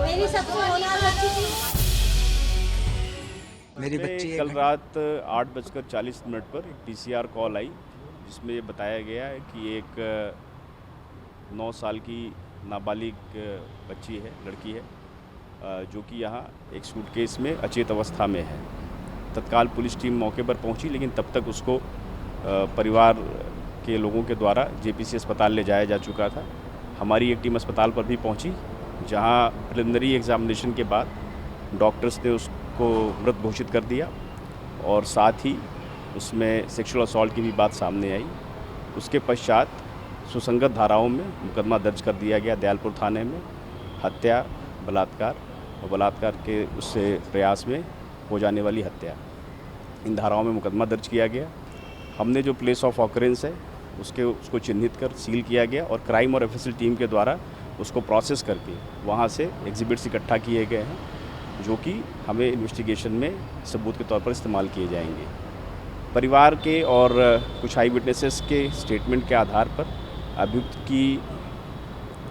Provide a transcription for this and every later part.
मेरी सबसे होनहार बच्ची थी। मेरी बच्ची कल रात 8:40 पर एक पीसीआर कॉल आई जिसमें ये बताया गया है कि एक 9 साल की नाबालिग बच्ची है, लड़की है, जो कि यहाँ एक सूटकेस में अचेत अवस्था में है। तत्काल पुलिस टीम मौके पर पहुंची, लेकिन तब तक उसको परिवार के लोगों के द्वारा जेपीसी अस्पताल ले जाया जा चुका था। हमारी एक टीम अस्पताल पर भी पहुंची, जहां प्रिलिमिनरी एग्जामिनेशन के बाद डॉक्टर्स ने उसको मृत घोषित कर दिया और साथ ही उसमें सेक्सुअल असॉल्ट की भी बात सामने आई। उसके पश्चात सुसंगत धाराओं में मुकदमा दर्ज कर दिया गया दयालपुर थाने में, हत्या, बलात्कार और बलात्कार के उससे प्रयास में हो जाने वाली हत्या, इन धाराओं में मुकदमा दर्ज किया गया। हमने जो प्लेस ऑफ ऑकरेंस है उसको चिन्हित कर सील किया गया और क्राइम और एफएसएल टीम के द्वारा उसको प्रोसेस करके वहाँ से एग्जिबिट्स इकट्ठा किए गए हैं, जो कि हमें इन्वेस्टिगेशन में सबूत के तौर पर इस्तेमाल किए जाएंगे। परिवार के और कुछ आई विटनेसेस के स्टेटमेंट के आधार पर अभियुक्त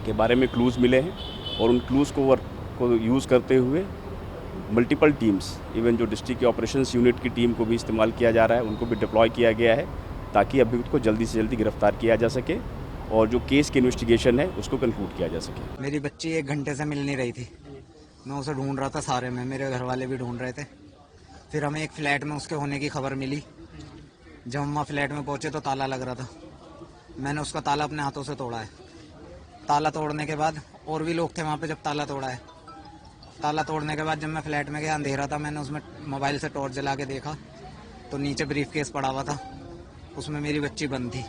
के बारे में क्लूज़ मिले हैं और उन क्लूज़ को यूज़ करते हुए मल्टीपल टीम्स, इवन जो डिस्ट्रिक्ट की ऑपरेशंस यूनिट की टीम को भी इस्तेमाल किया जा रहा है, उनको भी डिप्लॉय किया गया है ताकि अभियुक्त को जल्दी से जल्दी गिरफ्तार किया जा सके और जो केस की इन्वेस्टिगेशन है उसको कंक्लूड किया जा सके। मेरी बच्ची 1 घंटे से मिल नहीं रही थी। मैं उसे ढूंढ रहा था सारे में, मेरे घर वाले भी ढूंढ रहे थे। फिर हमें एक फ्लैट में उसके होने की खबर मिली। जब हम वहाँ फ्लैट में पहुंचे तो ताला लग रहा था। मैंने उसका ताला अपने हाथों से तोड़ा है। ताला तोड़ने के बाद और भी लोग थे वहाँ पे जब ताला तोड़ा है। ताला तोड़ने के बाद जब मैं फ्लैट में गया, अंधेरा था, मैंने उसमें मोबाइल से टॉर्च जला के देखा तो नीचे ब्रीफ केस पड़ा हुआ था, उसमें मेरी बच्ची बंद थी।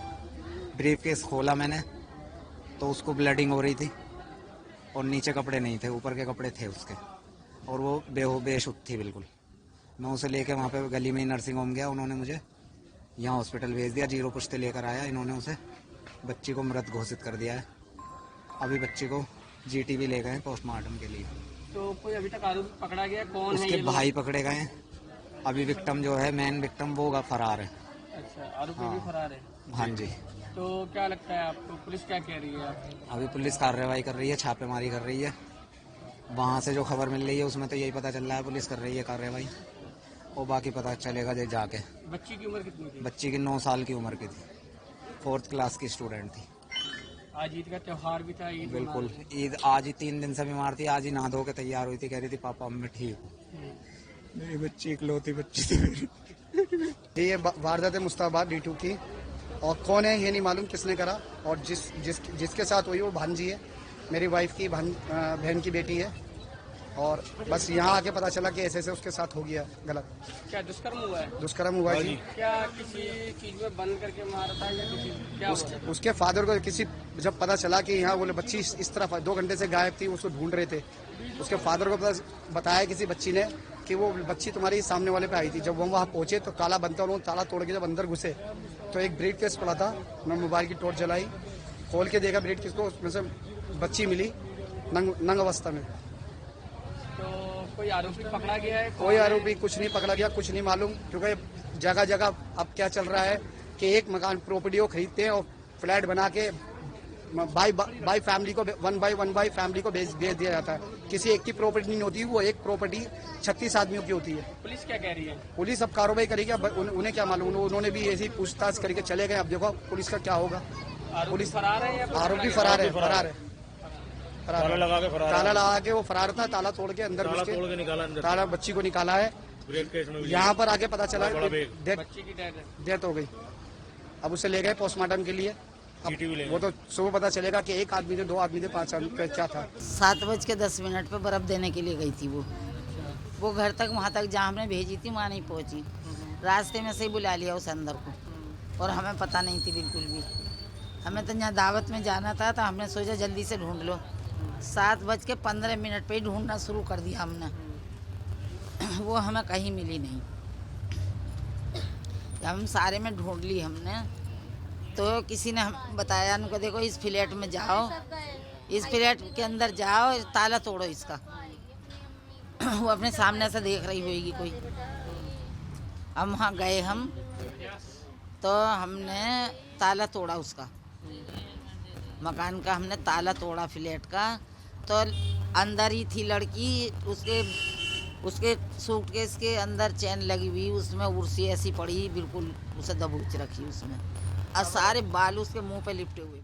ब्रीफ केस खोला मैंने तो उसको ब्लडिंग हो रही थी और नीचे कपड़े नहीं थे, ऊपर के कपड़े थे उसके, और वो बेशुद्ध थी बिल्कुल। मैं उसे लेके वहाँ पे गली में ही नर्सिंग होम गया, उन्होंने मुझे यहाँ हॉस्पिटल भेज दिया। 0 पुश्ते लेकर आया, इन्होंने उसे बच्ची को मृत घोषित कर दिया है। अभी बच्ची को जीटीबी ले गए पोस्टमार्टम के लिए। तो कोई अभी तक आरोपी पकड़ा गया? कौन है उसके ये लोग? भाई पकड़े गए हैं। अभी विक्टिम जो है, मेन विक्टिम, वो फरार है। अच्छा, आरोपी भी फरार है। हाँ जी। तो क्या लगता है आपको, पुलिस क्या कह रही है? अभी पुलिस कार्रवाई कर रही है, छापेमारी कर रही है। वहाँ से जो खबर मिल रही है उसमें तो यही पता चल रहा है पुलिस कर रही है कार्रवाई, और बाकी पता चलेगा जब जाके। बच्ची की उम्र कितनी थी? बच्ची की 9 साल की उम्र की थी, 4th क्लास की स्टूडेंट थी। आज ईद का त्योहार भी था। ईद बिल्कुल, ईद आज ही 3 दिन से बीमार थी। आज ही नहा धो के तैयार हुई थी, कह रही थी पापा मैं ठीक हूँ। मेरी बच्ची इकलौती बच्ची थी मेरी। ये वारदात मुस्ताबाद D2 की, और कौन है ये नहीं मालूम किसने करा, और जिसके साथ हुई वो भांजी है, मेरी वाइफ की बहन की बेटी है। और बस यहाँ आके पता चला कि ऐसे उसके साथ हो गया गलत। क्या दुष्कर्म हुआ है? दुष्कर्म हुआ जी। क्या किसी चीज में बंद करके मारा था या किसी क्या हुआ? उसके फादर को जब पता चला कि यहाँ बोले बच्ची इस तरफ 2 घंटे से गायब थी, उसको ढूंढ रहे थे। उसके फादर को बताया किसी बच्ची ने कि वो बच्ची तुम्हारी सामने वाले पे आई थी। जब वो वहाँ पहुंचे तो ताला बंद था, उन्होंने ताला तोड़ के जब अंदर घुसे तो एक ब्रीफ केस पड़ा था। मैं मोबाइल की टॉर्च जलाई, खोल के देखा ब्रीफ केस को, उसमें से बच्ची मिली नंग अवस्था में। तो कोई आरोपी पकड़ा गया है? कोई आरोपी कुछ नहीं पकड़ा गया, कुछ नहीं मालूम, क्योंकि जगह जगह अब क्या चल रहा है कि एक मकान प्रॉपर्टी को खरीदते हैं और फ्लैट बना के बाई फैमिली को वन बाई फैमिली को भेज दिया जाता है। किसी एक की प्रॉपर्टी नहीं होती, वो एक प्रॉपर्टी 36 आदमियों की होती है। पुलिस क्या कह रही है? पुलिस अब कार्रवाई करेगी। अब उन्हें क्या मालूम, उन्होंने भी ऐसी पूछताछ करके चले गए। अब देखो पुलिस का क्या होगा। पुलिस फरार है या आरोपी फरार है। ताला लगा के वो फरार था, ताला तोड़ के अंदर घुस के ताला बच्ची को निकाला है। यहाँ पर आके पता चला बच्ची की डेथ हो गई। अब उसे ले गए पोस्टमार्टम के लिए। वो तो सुबह पता चलेगा कि 1 आदमी थे, 2 आदमी थे, 5 आदमी, क्या था। 7:10 पे बर्फ देने के लिए गई थी वो घर तक, वहाँ तक जहाँ हमने भेजी थी वहाँ नहीं पहुँची। रास्ते में से ही बुला लिया उस अंदर को, और हमें पता नहीं थी बिल्कुल भी। हमें तो यहाँ दावत में जाना था तो हमने सोचा जल्दी से ढूंढ लो। 7:15 पे ही ढूंढना शुरू कर दिया हमने। वो हमें कहीं मिली नहीं। जब हम सारे में ढूंढ ली हमने तो किसी ने हम बताया उनको, देखो इस फ्लैट में जाओ, इस फ्लैट के अंदर जाओ, ताला तोड़ो इसका। वो अपने सामने से देख रही होगी कोई। हम वहाँ गए तो हमने ताला तोड़ा उसका। मकान का हमने ताला तोड़ा फ्लैट का, तो अंदर ही थी लड़की, उसके सूटकेस के अंदर चैन लगी हुई, उसमें उर्सी ऐसी पड़ी बिल्कुल, उसे दबोच रखी उसमें, और सारे बाल उसके मुंह पे लिपटे हुए।